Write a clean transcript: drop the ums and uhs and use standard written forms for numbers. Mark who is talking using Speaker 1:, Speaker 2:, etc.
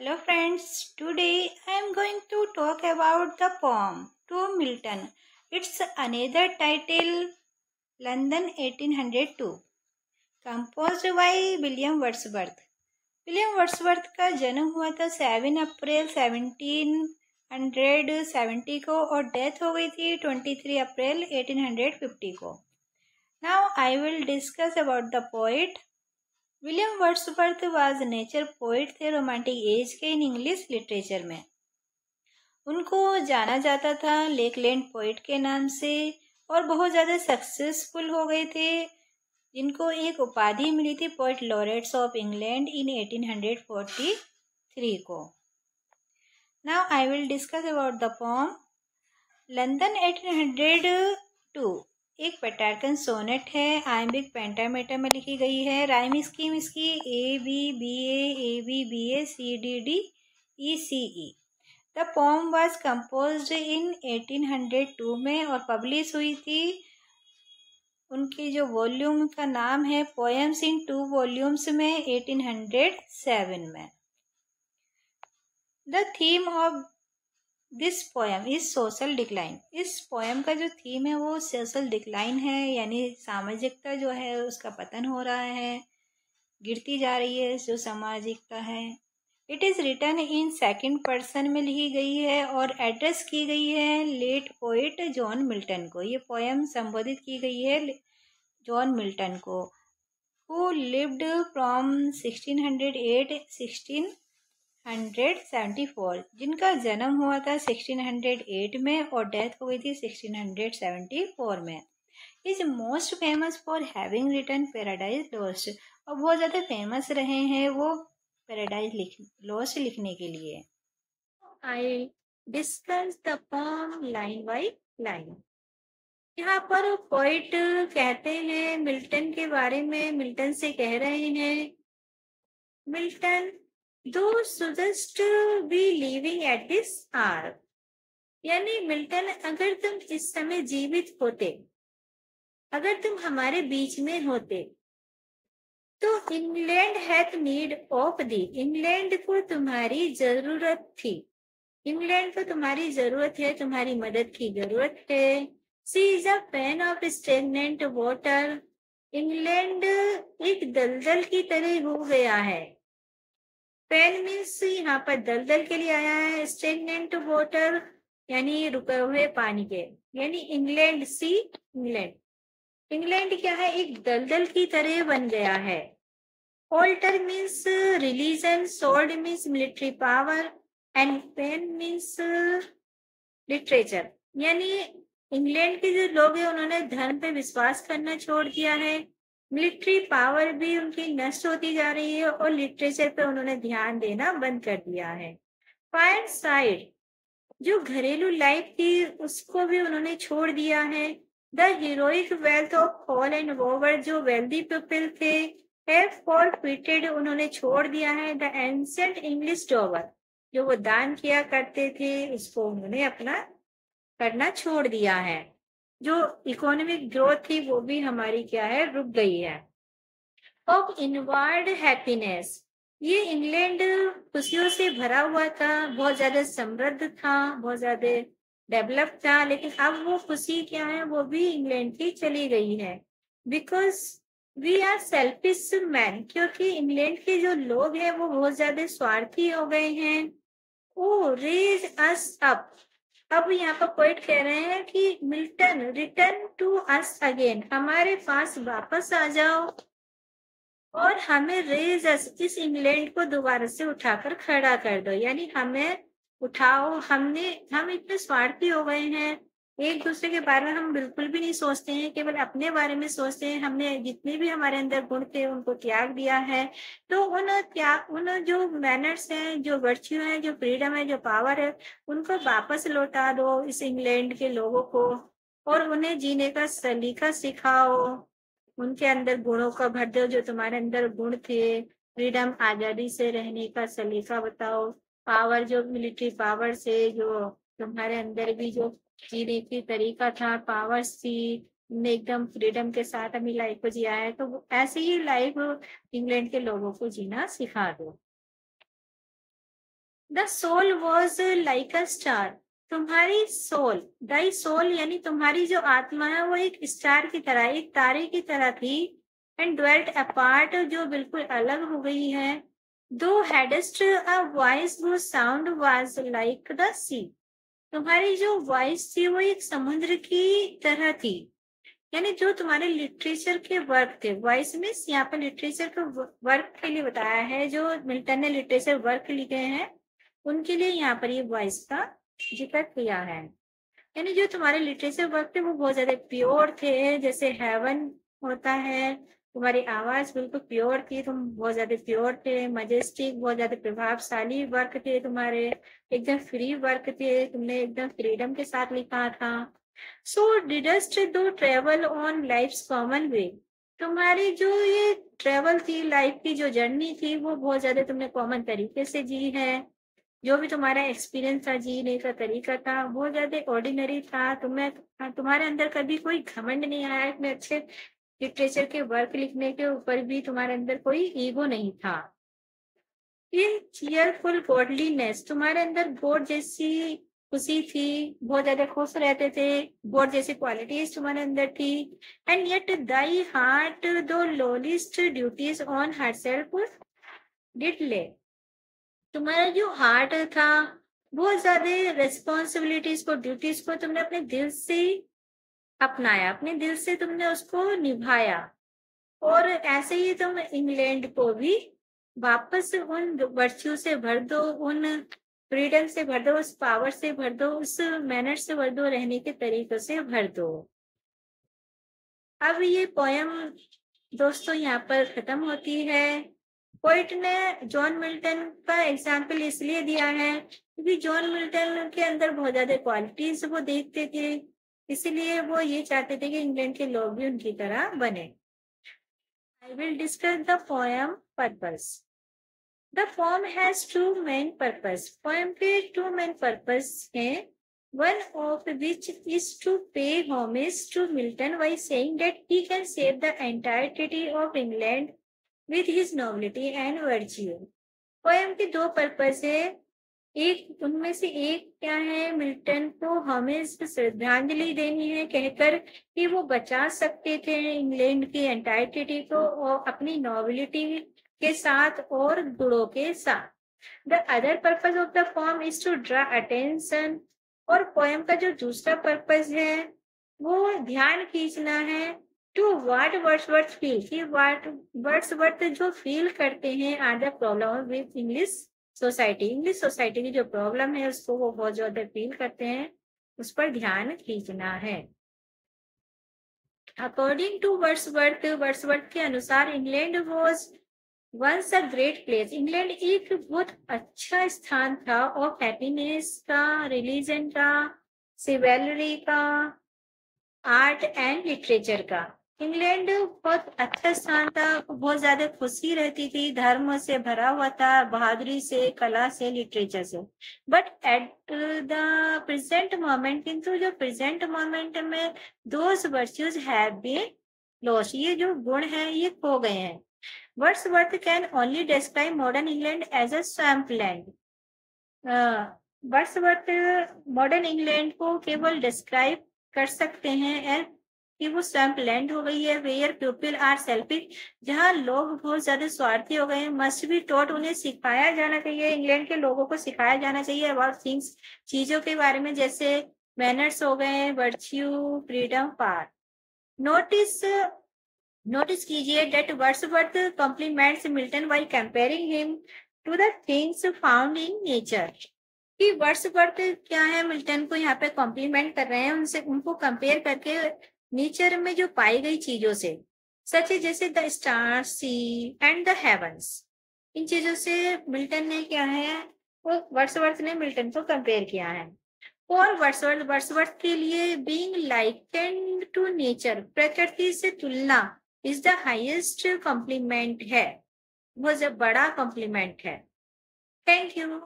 Speaker 1: Hello friends, today I am going to talk about the poem to Milton. It's another title, London 1802, composed by William Wordsworth. William Wordsworth का जन्म हुआ था 7 अप्रैल 1770 को और death हो गई थी 23 अप्रैल 1850 को. Now I will discuss about the poet. William Wordsworth was nature poet थे रोमांटिक एज के इन इंग्लिश लिटरेचर में. उनको जाना जाता था लेकलैंड पोइट के नाम से और बहुत ज़्यादा सक्सेसफुल हो गए थे, जिनको एक उपाधि मिली थी poet laureates of England in 1843 को. Now I will discuss about the poem. London 1802 एक पेटार्कन सोनेट है, आयम्बिक पेंटामीटर में लिखी गई है. राइम स्कीम इसकी ABBA CDD ECE. The poem was composed in 1802 में और पब्लिश हुई थी. उनकी जो वॉल्यूम का नाम है पोएम्स इन 2 वॉल्यूम्स में 1807 में. The theme of this poem is social decline. इस पोएम का जो थीम है वो सोशल डिक्लाइन है, यानी सामाजिकता जो है उसका पतन हो रहा है, गिरती जा रही है जो सामाजिकता है. It is written in second person में लिखी गई है और एड्रेस की गई है लेट पोइट जॉन मिल्टन को. ये पोएम संबोधित की गई है जॉन मिल्टन को, हु लिव्ड फ्रॉम 1608 1674, जिनका जन्म हुआ था 1608 में और डेथ हो गई थी 1674 में. Is most famous for having written Paradise Lost. और बहुत ज़्यादा फेमस रहे हैं वो पैराडाइज लॉस्ट लिखने के लिए. I discuss the pome line by line. यहाँ पर पोइट कहते हैं मिल्टन के बारे में, मिल्टन से कह रहे हैं, Milton thou shouldst be living at this hour. यानी मिल्टन, अगर तुम इस समय जीवित होते, अगर तुम हमारे बीच में होते, तो England hath need of the. England को तुम्हारी जरूरत थी. इंग्लैंड को तुम्हारी जरूरत है, तुम्हारी मदद की जरूरत है. She is a fen of stagnant water. England एक दलदल की तरह हो गया है. फैन मीन्स यहाँ पर दलदल के लिए आया है. स्टेगनेंट वाटर यानी रुके हुए पानी के, यानी इंग्लैंड सी इंग्लैंड. इंग्लैंड क्या है, एक दलदल की तरह बन गया है. Altar means religion, sword means military power and pen means literature. यानी इंग्लैंड के जो लोग हैं उन्होंने धर्म पे विश्वास करना छोड़ दिया है, मिलिट्री पावर भी उनकी नष्ट होती जा रही है और लिटरेचर पे उन्होंने ध्यान देना बंद कर दिया है. फायर साइड, जो घरेलू लाइफ थी उसको भी उन्होंने छोड़ दिया है. The heroic wealth of hall and bower, जो वेल्दी पीपल थे, हैव फॉरफिटेड, उन्होंने छोड़ दिया है. द एंशिएंट इंग्लिश डॉवर, जो वो दान किया करते थे उसको उन्होंने अपना करना छोड़ दिया है. जो इकोनॉमिक ग्रोथ थी वो भी हमारी क्या है, रुक गई है. ऑफ इनवर्ड हैप्पीनेस, ये इंग्लैंड खुशियों से भरा हुआ था, बहुत ज्यादा समृद्ध था, बहुत ज्यादा डेवलप था, लेकिन अब वो खुशी क्या है वो भी इंग्लैंड की चली गई है. Because we are selfish man, क्योंकि इंग्लैंड के जो लोग हैं वो बहुत ज्यादा स्वार्थी हो गए हैं. Oh raise us up. अब यहाँ पर पोइट कह रहे हैं कि Milton return to us again, हमारे पास वापस आ जाओ और हमें रेज अस, इस इंग्लैंड को दोबारा से उठाकर खड़ा कर दो. यानी हमें उठाओ. हम इतने स्वार्थी हो गए हैं, एक दूसरे के बारे में हम बिल्कुल भी नहीं सोचते हैं, केवल अपने बारे में सोचते हैं. हमने जितने भी हमारे अंदर गुण थे उनको त्याग दिया है. तो उन जो मैनर्स हैं, जो वर्च्यू हैं, जो फ्रीडम है, जो पावर है, उनको वापस लौटा दो इस इंग्लैंड के लोगों को और उन्हें जीने का सलीका सिखाओ. उनके अंदर गुणों का भर दो, जो तुम्हारे अंदर गुण थे. फ्रीडम, आजादी से रहने का सलीका बताओ. पावर, जो मिलिट्री पावर से जो तुम्हारे अंदर भी जो जीने की तरीका था, पावर्स थी, ने एकदम फ्रीडम के साथ अपनी लाइफ को जिया है. तो ऐसे ही लाइफ इंग्लैंड के लोगों को जीना सिखा दो. The soul was like a star. तुम्हारी सोल, दाई सोल यानी तुम्हारी जो आत्मा है वो एक स्टार की तरह, एक तारे की तरह थी। एंड ड्वेल्ट अपार्ट, जो बिल्कुल अलग हो गई है। दो हैडेस्ट अ वॉइस वो साउंड वाज लाइक द सी। तुम्हारी जो वॉइस थी वो एक समुद्र की तरह थी। यानी जो तुम्हारे लिटरेचर के वर्क थे, वॉइस मीन्स यहाँ पर लिटरेचर के वर्क के लिए बताया है, जो मिल्टन ने लिटरेचर वर्क लिखे हैं उनके लिए यहाँ पर ये वॉइस का जिक्र किया है। यानी जो तुम्हारे लिटरेचर वर्क थे वो बहुत ज्यादा प्योर थे, जैसे हेवन होता है। तुम्हारी आवाज बिल्कुल प्योर थी, तुम बहुत ज्यादा प्योर थे, मजेस्टिक, बहुत ज्यादा प्रभावशाली वर्क थे तुम्हारे, एकदम फ्री वर्क थे, तुमने एकदम फ्रीडम के साथ लिखा था। सो डिडस्ट दो ट्रेवल ऑन लाइफ कॉमन वे। तुम्हारी जो ये ट्रेवल थी, लाइफ की जो जर्नी थी, वो बहुत ज्यादा तुमने कॉमन तरीके से जी है। जो भी तुम्हारा एक्सपीरियंस था, जीने का तरीका था, बहुत ज्यादा ऑर्डिनरी था। तुम्हारे अंदर कभी कोई घमंड नहीं आया, इतने अच्छे लिटरेचर के वर्क लिखने के ऊपर भी तुम्हारे अंदर कोई ईगो नहीं था। इन चीयरफुल गॉडलीनेस, तुम्हारे अंदर गॉड जैसी खुशी थी, बहुत ज्यादा खुश रहते थे, गॉड जैसी क्वालिटीज तुम्हारे अंदर थी। And yet thy heart the lowliest duties on herself did lay. तुम्हारा जो हार्ट था बहुत ज्यादा रिस्पॉन्सिबिलिटीज को, ड्यूटीज को तुमने अपने दिल से अपनाया, अपने दिल से तुमने उसको निभाया। और ऐसे ही तुम इंग्लैंड को भी वापस उन वर्च्यू से भर दो, उन फ्रीडम से भर दो, उस पावर से भर दो, उस मैनर से भर दो, रहने के तरीकों से भर दो। अब ये पोयम दोस्तों यहाँ पर खत्म होती है। पोइट ने जॉन मिल्टन का एग्जाम्पल इसलिए दिया है क्योंकि जॉन मिल्टन के अंदर बहुत ज्यादा क्वालिटीज वो देखते थे, इसलिए वो ये चाहते थे कि इंग्लैंड के लोग भी उनकी तरह बने। I will discuss the poem purpose. The poem has two main purpose. Poem के two main purpose हैं, one of which is to pay homage to Milton by saying that he can save the entirety of England with his nobility and virtue. Poem के दो purpose है, एक उनमें से एक क्या है, मिल्टन को हमें श्रद्धांजलि देनी है कहकर कि वो बचा सकते थे इंग्लैंड की एंटाइटी को और अपनी नोबिलिटी के साथ और गुणों के साथ। The other purpose of the poem is to draw attention, और पोएम का जो दूसरा पर्पज है वो ध्यान खींचना है टू वाट वर्ड्सवर्थ फील, कि वाट वर्ड्सवर्थ जो फील करते हैं are the problem with English society, English society की जो प्रॉब्लम है उसको वो बहुत ज्यादा फील करते हैं, उस पर ध्यान खींचना है। अकॉर्डिंग टू वर्ड्सवर्थ, वर्ड्सवर्थ के अनुसार England was once a great place, England एक बहुत अच्छा स्थान था ऑफ हैप्पीनेस का, रिलीजन का, सिवेलरी का, आर्ट एंड लिटरेचर का। इंग्लैंड बहुत अच्छा स्थान था, बहुत ज्यादा खुशी रहती थी, धर्म से भरा हुआ था, बहादुरी से, कला से, लिटरेचर से। But at the present moment, किंतु जो प्रेजेंट मोमेंट में those virtues have been lost, ये जो गुण है ये खो गए हैं। Wordsworth can only describe modern England as a swamp land. Wordsworth modern England को केवल डिस्क्राइब कर सकते हैं कि वो स्वैम्प लैंड हो गई है, वेयर पीपल आर सेल्फिश, जहाँ लोग बहुत ज्यादा स्वार्थी हो गए हैं। मस्ट बी टॉट, उन्हें सिखाया जाना चाहिए, इंग्लैंड के लोगों को सिखाया जाना चाहिए अबाउट थिंग्स, चीजों के बारे में, जैसे मैनर्स हो गए, वर्च्यू, फ्रीडम, पावर। नोटिस कीजिए that Wordsworth compliments Milton by comparing him to the things found in nature. कि वर्ड्सवर्थ क्या है, मिल्टन को यहाँ पे कॉम्प्लीमेंट कर रहे हैं, उनसे उनको कंपेयर करके नेचर में जो पाई गई चीजों से, सच जैसे the star, sea and the heavens, इन चीजों से मिल्टन ने क्या है, वो वर्ड्सवर्थ ने मिल्टन को कंपेयर किया है। और वर्ड्सवर्थ के लिए बीइंग लाइकेंड टू नेचर, प्रकृति से तुलना, इज द हाईएस्ट कॉम्प्लीमेंट है, वो जब बड़ा कॉम्प्लीमेंट है। Thank you.